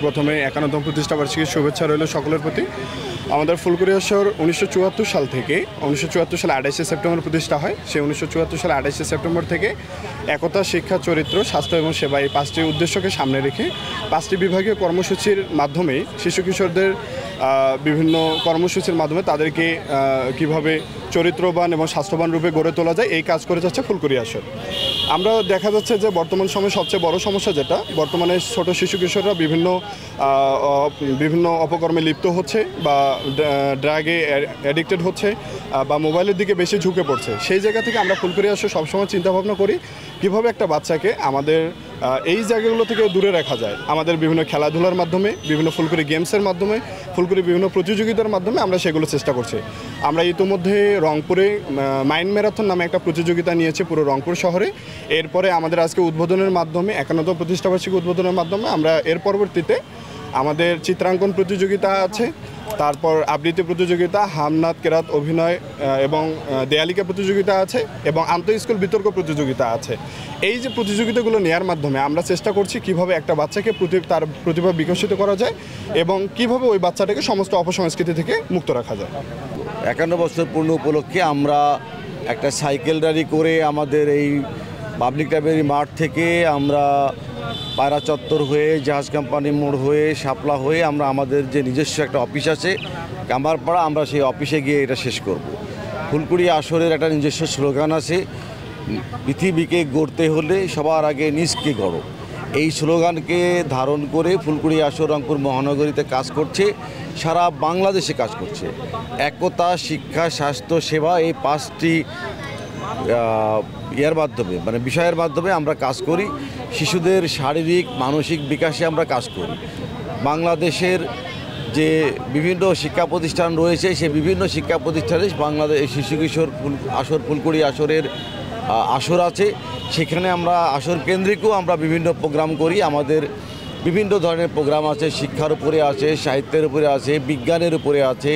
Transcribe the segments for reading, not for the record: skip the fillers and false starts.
প্রথমে 51তম প্রতিষ্ঠাবার্ষিকীর শুভেচ্ছা রইল সকলের প্রতি। আমাদের ফুলকুড়ি আসর 1974 সাল থেকে 1974 সালে 28শে সেপ্টেম্বর প্রতিষ্ঠা হয়। সেই 1974 সালে 28শে সেপ্টেম্বর থেকে একতা, শিক্ষা, চরিত্র, স্বাস্থ্য এবং সেবা এই 5টি উদ্দেশ্যকে সামনে রেখে 5টি বিভাগীয় কর্মসূচির মাধ্যমে শিশু কিশোরদের বিভিন্ন কর্মসূচির মাধ্যমে তাদেরকে কিভাবে চরিত্রবান এবং স্বাস্থ্যবান রূপে গড়ে তোলা যায় এই কাজ করে যাচ্ছে ফুলকুড়ি আসর। আমরা দেখা যাচ্ছে যে বর্তমান সময়ে সবচেয়ে বড় সমস্যা যেটা বর্তমানে ছোট শিশু কিশোররা বিভিন্ন অপকর্মে লিপ্ত হচ্ছে বা ড্রাগে অ্যাডিক্টেড হচ্ছে বা মোবাইলের দিকে বেশি ঝুঁকে পড়ছে। সেই জায়গা থেকে আমরা ফুলকুড়ি আসর সবসময় চিন্তাভাবনা করি কীভাবে একটা বাচ্চাকে আমাদের এই জায়গাগুলো থেকে দূরে রাখা যায়। আমাদের বিভিন্ন খেলাধুলার মাধ্যমে, বিভিন্ন ফুলকুড়ি গেমসের মাধ্যমে, ফুলকুড়ি বিভিন্ন প্রতিযোগিতার মাধ্যমে আমরা সেগুলো চেষ্টা করছি। আমরা ইতিমধ্যে রংপুরে মাইন্ড ম্যারাথন নামে একটা প্রতিযোগিতা নিয়েছি পুরো রংপুর শহরে। এরপরে আমাদের আজকে উদ্বোধনের মাধ্যমে 51তম প্রতিষ্ঠাবার্ষিকী উদ্বোধনের মাধ্যমে আমরা এর পরবর্তীতে আমাদের চিত্রাঙ্কন প্রতিযোগিতা আছে, তারপর আবৃত্তি প্রতিযোগিতা, হামনাদ, কেরাত, অভিনয় এবং দেয়ালিকা প্রতিযোগিতা আছে এবং আন্তঃস্কুল বিতর্ক প্রতিযোগিতা আছে। এই যে প্রতিযোগিতাগুলো নেওয়ার মাধ্যমে আমরা চেষ্টা করছি কিভাবে একটা বাচ্চাকে তার প্রতিভা বিকশিত করা যায় এবং কিভাবে ওই বাচ্চাটাকে সমস্ত অপসংস্কৃতি থেকে মুক্ত রাখা যায়। 51 বছর পূর্ণ উপলক্ষে আমরা একটা সাইকেল র্যালি করে আমাদের এই পাবলিক লাইব্রেরি মাঠ থেকে আমরা পায়রা চত্বর হয়ে জাহাজ কোম্পানি মোড় হয়ে শাপলা হয়ে আমরা আমাদের যে নিজস্ব একটা অফিস আছে কামারপাড়া, আমরা সেই অফিসে গিয়ে এটা শেষ করব। ফুলকুড়ি আসরের একটা নিজস্ব স্লোগান আছে, পৃথিবীকে গড়তে হলে সবার আগে নিজকে গড়ো। এই স্লোগানকে ধারণ করে ফুলকুড়ি আসর রংপুর মহানগরীতে কাজ করছে, সারা বাংলাদেশে কাজ করছে। একতা, শিক্ষা, স্বাস্থ্য, সেবা এই 5টি মাধ্যমে মানে বিষয়ের মাধ্যমে আমরা কাজ করি। শিশুদের শারীরিক মানসিক বিকাশে আমরা কাজ করি। বাংলাদেশের যে বিভিন্ন শিক্ষা প্রতিষ্ঠান রয়েছে সেই বিভিন্ন শিক্ষা প্রতিষ্ঠানে বাংলাদেশ শিশু কিশোর আসর ফুলকুড়ি আসরের আসর আছে। সেখানে আমরা আসর কেন্দ্রিকও আমরা বিভিন্ন প্রোগ্রাম করি। আমাদের বিভিন্ন ধরনের প্রোগ্রাম আছে, শিক্ষার উপরে আছে, সাহিত্যের উপরে আছে, বিজ্ঞানের উপরে আছে।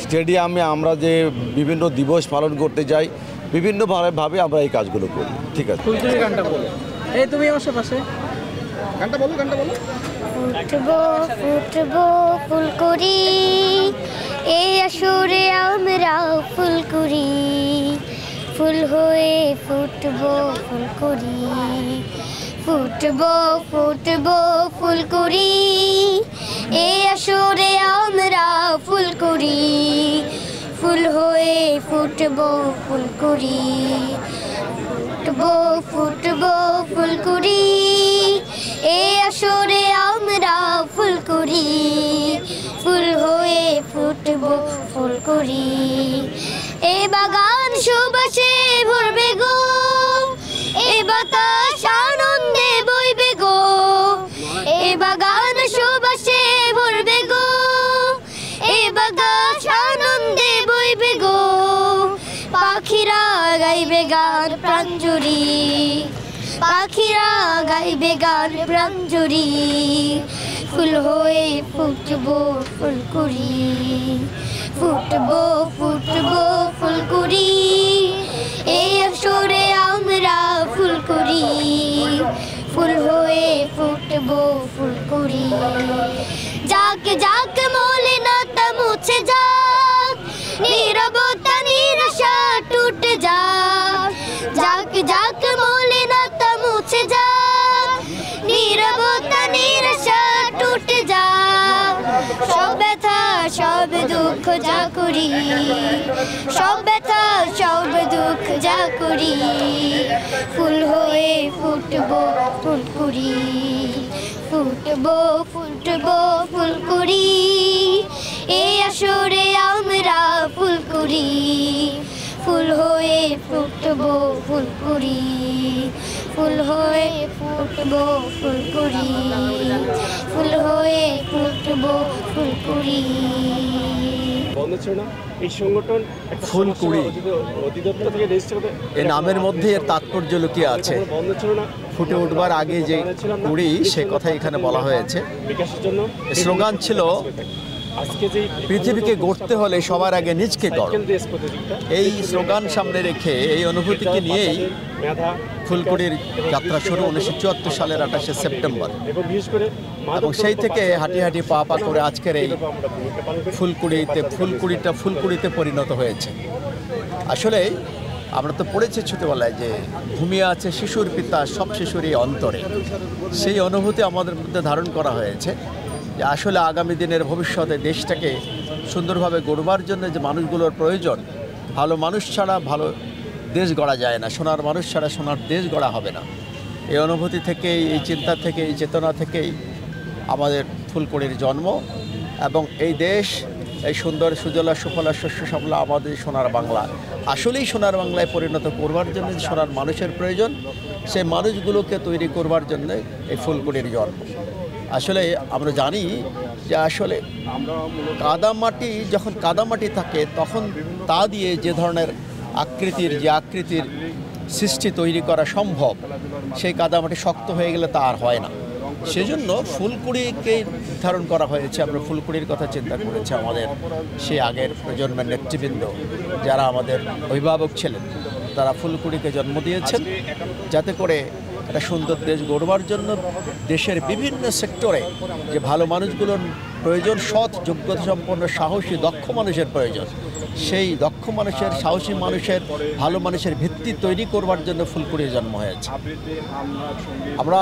স্টেডিয়ামে আমরা যে বিভিন্ন দিবস পালন করতে যাই, বিভিন্নভাবে আমরা এই কাজগুলো করি। ঠিক আছে, গানটা বলো। এই তুমি আমার পাশে গানটা বলো। ফুটবো ফুটবো ফুলকুড়ি, এই আসরে আমরা ফুলকুড়ি, ফুল হয়ে ফুটবো ফুলকুড়ি। ফুটবো ফুটবো ফুলকুড়ি, এই আসরে আমরা ফুলকুড়ি, ফুল হয়ে ফুটবো ফুলকুড়ি। ফুটবো ফুটবো ফুলকুড়ি, এই আসরে আমরা ফুলকুড়ি, ফুল হয়ে ফুটবো ফুলকুড়ি। এ বাগান সুবাসে ভরবে গো, এ বাতাস আনন্দে বইবে গো, এ বাগান সুবাসে ভরবে গো, এ বাতাস আনন্দে বইবে গো। পাখিরা গাইবে গান প্রাঞ্জলি, পাখিরা গাইবে গান প্রাঞ্জলি, ফুল হয়ে ফুটবো ফুলকুড়ি। ফুটবো ফুটবো ফুলকুড়ি, এই আসরে আমরা ফুলকুড়ি, ফুল হয়ে ফুটবো ফুলকুড়ি। যাক যাক মলিনতা মুছে যাক, নীরবতা নিরাশা টুটে যাক। যাক যাক মলিনতা মুছে যাক, নীরবতা নিরাশা টুটে যাক। সব ব্যথা সব দুঃখ যা করি, সব ব্যথা সব দুঃখ যা করি, ফুল হয়ে ফুটবো ফুলকুড়ি। ফুটবো ফুটবো ফুলকুড়ি, এই আসরে আমরা ফুলকুড়ি, ফুল হয়ে ফুটবো ফুলকুড়ি, ফুল হয়ে ফুটবো ফুলকুড়ি, ফুল হয়ে ফুটবো ফুলকুড়ি। এই সংগঠন ফুলকুড়ি এই নামের মধ্যে এর তাৎপর্য লুকিয়ে আছে। ফুটে উঠবার আগে যে কুড়ি সে কথা এখানে বলা হয়েছে। স্লোগান ছিল পৃথিবীকে গড়তে হলে সবার আগে নিজকে গড়ো, এই স্লোগান সামনে রেখে এই অনুভূতিকে নিয়েই ফুলকুড়ির যাত্রা শুরু 1974 সালের 28শে সেপ্টেম্বর, এবং সেই থেকে হাঁটি হাঁটি পা পা করে আজকের এই ফুলকুড়িতে পরিণত হয়েছে। আসলে আমরা তো পড়েছি ছোটোবেলায় যে ঘুমিয়ে আছে শিশুর পিতা সব শিশুরই অন্তরে, সেই অনুভূতি আমাদের মধ্যে ধারণ করা হয়েছে যে আসলে আগামী দিনের ভবিষ্যতে দেশটাকে সুন্দরভাবে গড়বার জন্য যে মানুষগুলোর প্রয়োজন, ভালো মানুষ ছাড়া ভালো দেশ গড়া যায় না, সোনার মানুষ ছাড়া সোনার দেশ গড়া হবে না। এই অনুভূতি থেকেই, এই চিন্তা থেকে, এই চেতনা থেকেই আমাদের ফুলকুড়ির জন্ম, এবং এই দেশ এই সুন্দর সুজলা সুফলা শস্য শ্যামলা আমাদের সোনার বাংলা, আসলেই সোনার বাংলায় পরিণত করবার জন্য সোনার মানুষের প্রয়োজন, সেই মানুষগুলোকে তৈরি করবার জন্য এই ফুলকুড়ির জন্ম। আসলে আমরা জানি যে আসলে কাদামাটি, যখন কাদামাটি থাকে তখন তা দিয়ে যে ধরনের আকৃতির সৃষ্টি তৈরি করা সম্ভব, সেই কাদামাটি শক্ত হয়ে গেলে তা আর হয় না। সেজন্য ফুলকুড়িকে নির্ধারণ করা হয়েছে। আমরা ফুলকুড়ির কথা চিন্তা করেছি আমাদের সেই আগের প্রজন্মের নেতৃবৃন্দ যারা আমাদের অভিভাবক ছিলেন, তারা ফুলকুড়িকে জন্ম দিয়েছেন যাতে করে একটা সুন্দর দেশ গড়বার জন্য দেশের বিভিন্ন সেক্টরে যে ভালো মানুষগুলোর প্রয়োজন, সৎ যোগ্যতা সম্পন্ন সাহসী দক্ষ মানুষের প্রয়োজন, সেই দক্ষ মানুষের, সাহসী মানুষের, ভালো মানুষের ভিত্তি তৈরি করবার জন্য ফুলকুড়ির জন্ম হয়েছে। আমরা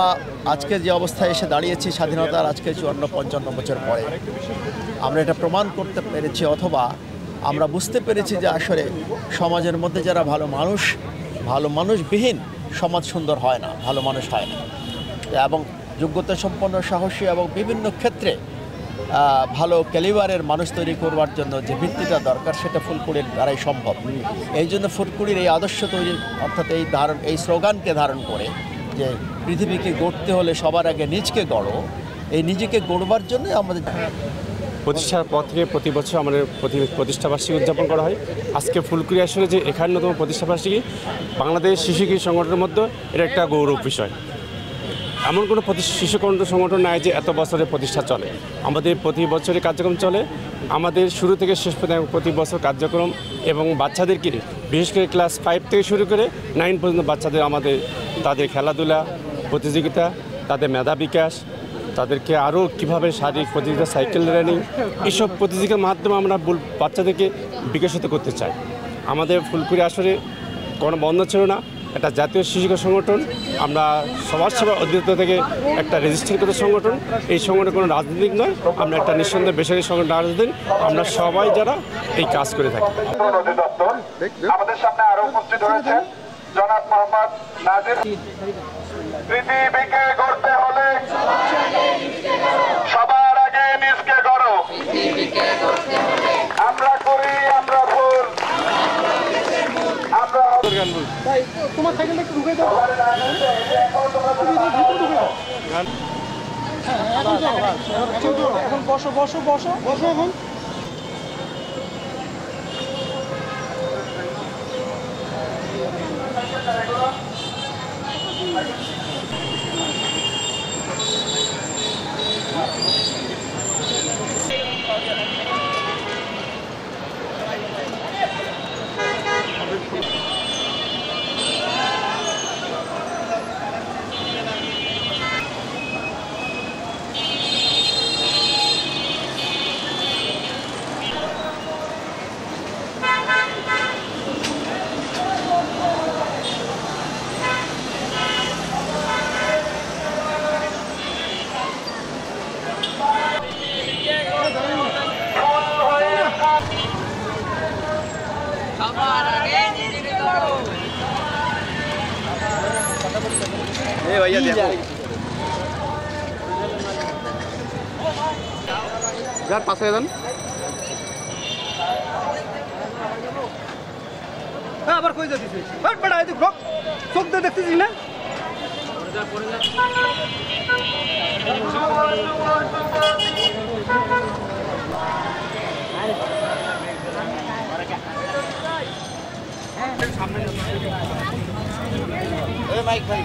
আজকে যে অবস্থায় এসে দাঁড়িয়েছি স্বাধীনতার আজকে 54-55 বছর পরে, আমরা এটা প্রমাণ করতে পেরেছি, অথবা আমরা বুঝতে পেরেছি যে আসলে সমাজের মধ্যে যারা ভালো মানুষবিহীন সমাজ সুন্দর হয় না, ভালো মানুষ হয় না। এবং যোগ্যতা সম্পন্ন, সাহসী এবং বিভিন্ন ক্ষেত্রে ভালো ক্যালিবারের মানুষ তৈরি করবার জন্য যে ভিত্তিটা দরকার, সেটা ফুলকুড়ির দ্বারাই সম্ভব। এই জন্য ফুলকুড়ির এই আদর্শ তৈরি, অর্থাৎ এই স্লোগানকে ধারণ করে যে পৃথিবীকে গড়তে হলে সবার আগে নিজকে গড়ো, এই নিজেকে গড়বার জন্য আমাদের প্রতিষ্ঠার পর থেকে প্রতি বছর আমাদের প্রতিষ্ঠাবার্ষিকী উদযাপন করা হয়। আজকে ফুলকুড়ি আসলে যে 51তম প্রতিষ্ঠাবার্ষিকী, বাংলাদেশ শিশু কৃষি সংগঠনের মধ্যে এটা একটা গৌরব বিষয়। এমন কোনো শিশু সংগঠন নাই যে এত বছরের প্রতিষ্ঠা চলে। আমাদের প্রতি বছরই কার্যক্রম চলে, আমাদের শুরু থেকে শেষ পর্যন্ত প্রতি বছর কার্যক্রম, এবং বাচ্চাদেরকে বিশেষ করে ক্লাস 5 থেকে শুরু করে 9 পর্যন্ত বাচ্চাদের তাদের খেলাধুলা প্রতিযোগিতা, তাদের মেধা বিকাশ, তাদেরকে আরও কীভাবে শারীরিক প্রতিযোগিতা, সাইকেল রানিং, এইসব প্রতিযোগিতার মাধ্যমে আমরা বাচ্চাদেরকে বিকশিত করতে চাই। আমাদের ফুলকুড়ি আসরে কোনো বন্ধ ছিল না, একটা জাতীয় শিশু সংগঠন, আমরা সমাজ সেবা অধিদপ্তর থেকে একটা রেজিস্ট্রি সংগঠন। এই সংগঠন কোনো রাজনৈতিক নয়, আমরা একটা নিঃসন্দেহে বেসরকারি সংগঠন, রাজনৈতিক, আমরা সবাই যারা এই কাজ করে থাকি। আমাদের সামনে আরো উপস্থিত হয়েছেন জনাব মোহাম্মদ নাজির। পৃথিবীকে গড়তে হলে সবার আগে নিজকে গড়ো, আমরা করি, আমরা ফুল, আমরা তোমার সাইকেলটা একটু ঢুকে দাও, এখন বসো বসো বসো বসো এখন। যার পাশে যান, আবার কই যাচ্ছিস? বেটা এই দেখ, চোখ দিয়ে দেখতেছিস না? মাইক ভাই